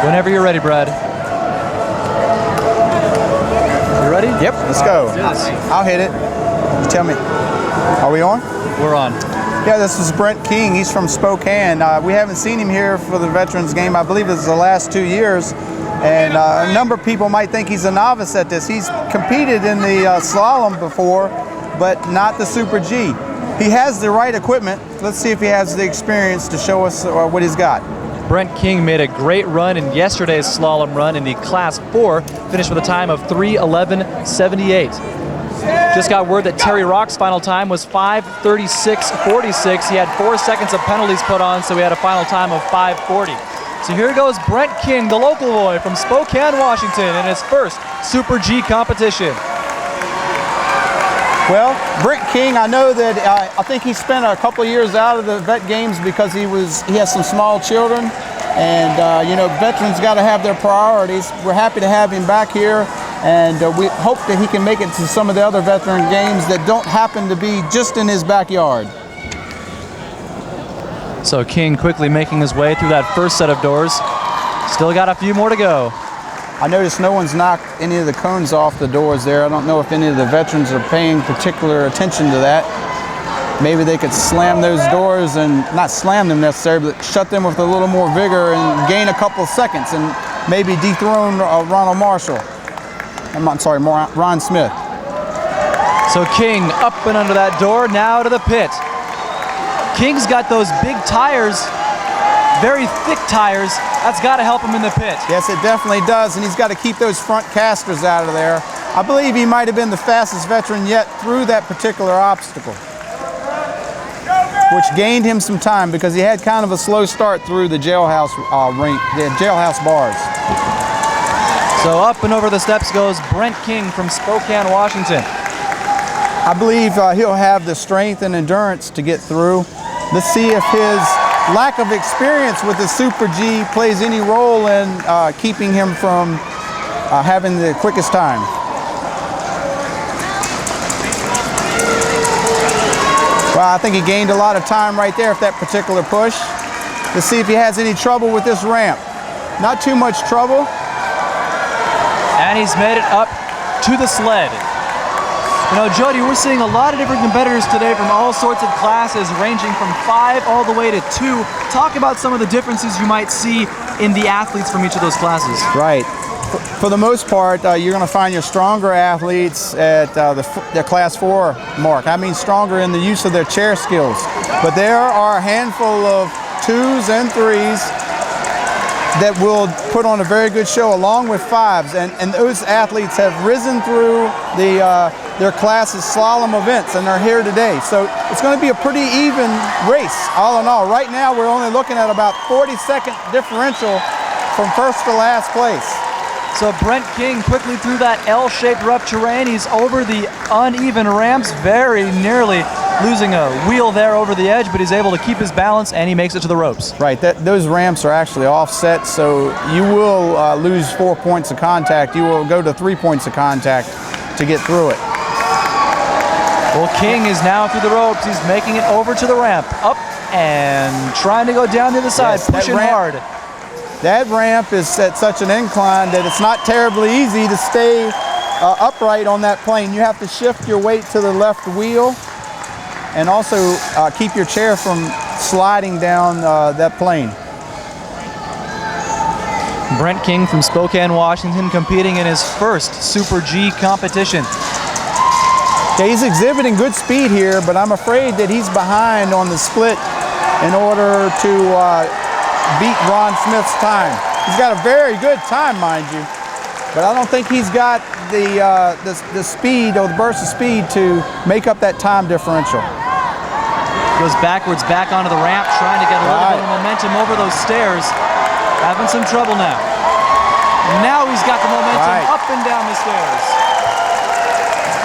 Whenever you're ready, Brad. You ready? Yep, let's go. I'll hit it. You tell me. Are we on? We're on. Yeah, this is Brent King. He's from Spokane. We haven't seen him here for the Veterans game. I believe it's the last 2 years. And a number of people might think he's a novice at this. He's competed in the slalom before, but not the Super G. He has the right equipment. Let's see if he has the experience to show us what he's got. Brent King made a great run in yesterday's slalom run in the Class 4, finished with a time of 3:11.78. Just got word that Terry Rock's final time was 5:36.46. He had 4 seconds of penalties put on, so he had a final time of 5:40. So here goes Brent King, the local boy from Spokane, Washington, in his first Super G competition. Well, Brent King, I know that I think he spent a couple of years out of the vet games because he has some small children, and you know, veterans got to have their priorities. We're happy to have him back here, and we hope that he can make it to some of the other veteran games that don't happen to be just in his backyard. So King quickly making his way through that first set of doors. Still got a few more to go. I noticed no one's knocked any of the cones off the doors there. I don't know if any of the veterans are paying particular attention to that. Maybe they could slam those doors, and not slam them necessarily, but shut them with a little more vigor and gain a couple of seconds and maybe dethrone Ronald Marshall. I'm sorry, Ron Smith. So King up and under that door, now to the pit. King's got those big tires, very thick tires. That's got to help him in the pit. Yes, it definitely does, and he's got to keep those front casters out of there. I believe he might have been the fastest veteran yet through that particular obstacle, which gained him some time because he had kind of a slow start through the jailhouse the jailhouse bars. So up and over the steps goes Brent King from Spokane, Washington. I believe he'll have the strength and endurance to get through. Let's see if his lack of experience with the Super G plays any role in keeping him from having the quickest time. Well, I think he gained a lot of time right there with that particular push. Let's see if he has any trouble with this ramp. Not too much trouble. And he's made it up to the sled. You know, Jody, we're seeing a lot of different competitors today from all sorts of classes, ranging from 5 all the way to 2. Talk about some of the differences you might see in the athletes from each of those classes. Right. For the most part, you're going to find your stronger athletes at the Class 4 mark. I mean stronger in the use of their chair skills. But there are a handful of 2s and 3s that will put on a very good show along with 5s, and those athletes have risen through their class's slalom events, and they're here today. So it's going to be a pretty even race all in all. Right now we're only looking at about 40-second differential from first to last place. So Brent King quickly through that L-shaped rough terrain. He's over the uneven ramps, very nearly losing a wheel there over the edge, but he's able to keep his balance, and he makes it to the ropes. Right, those ramps are actually offset, so you will lose 4 points of contact. You will go to 3 points of contact to get through it. Well, King is now through the ropes. He's making it over to the ramp, up and trying to go down the other side, yes, pushing hard. That ramp is at such an incline that it's not terribly easy to stay upright on that plane. You have to shift your weight to the left wheel and also keep your chair from sliding down that plane. Brent King from Spokane, Washington, competing in his first Super G competition. Yeah, he's exhibiting good speed here, but I'm afraid that he's behind on the split in order to beat Ron Smith's time. He's got a very good time, mind you, but I don't think he's got the speed or the burst of speed to make up that time differential. Goes backwards, back onto the ramp, trying to get a little bit of momentum over those stairs. Having some trouble now. Now he's got the momentum up and down the stairs.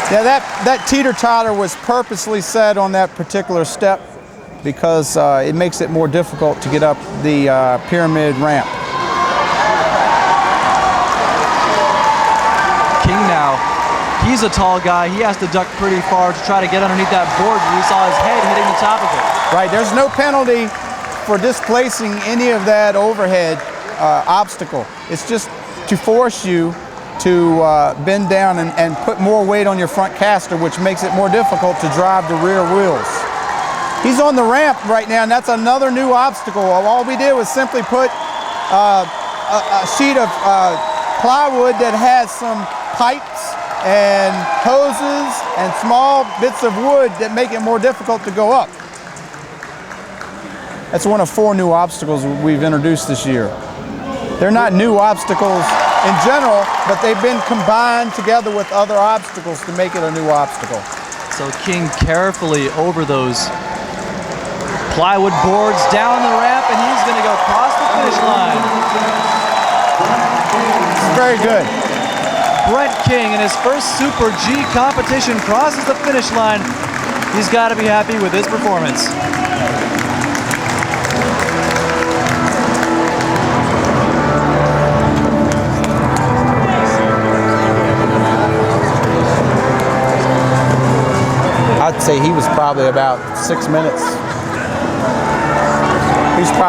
Yeah, that teeter-totter was purposely set on that particular step because it makes it more difficult to get up the pyramid ramp. King now, he's a tall guy. He has to duck pretty far to try to get underneath that board. We saw his head hitting the top of it. Right, there's no penalty for displacing any of that overhead. obstacle. It's just to force you to bend down and put more weight on your front caster, which makes it more difficult to drive the rear wheels. He's on the ramp right now, and that's another new obstacle. All we did was simply put a sheet of plywood that has some pipes and hoses and small bits of wood that make it more difficult to go up. That's one of 4 new obstacles we've introduced this year. They're not new obstacles in general, but they've been combined together with other obstacles to make it a new obstacle. So King carefully over those plywood boards down the ramp, and he's going to go across the finish line. Very good. Brent King in his first Super G competition crosses the finish line. He's got to be happy with his performance. I'd say he was probably about 6 minutes. He's probably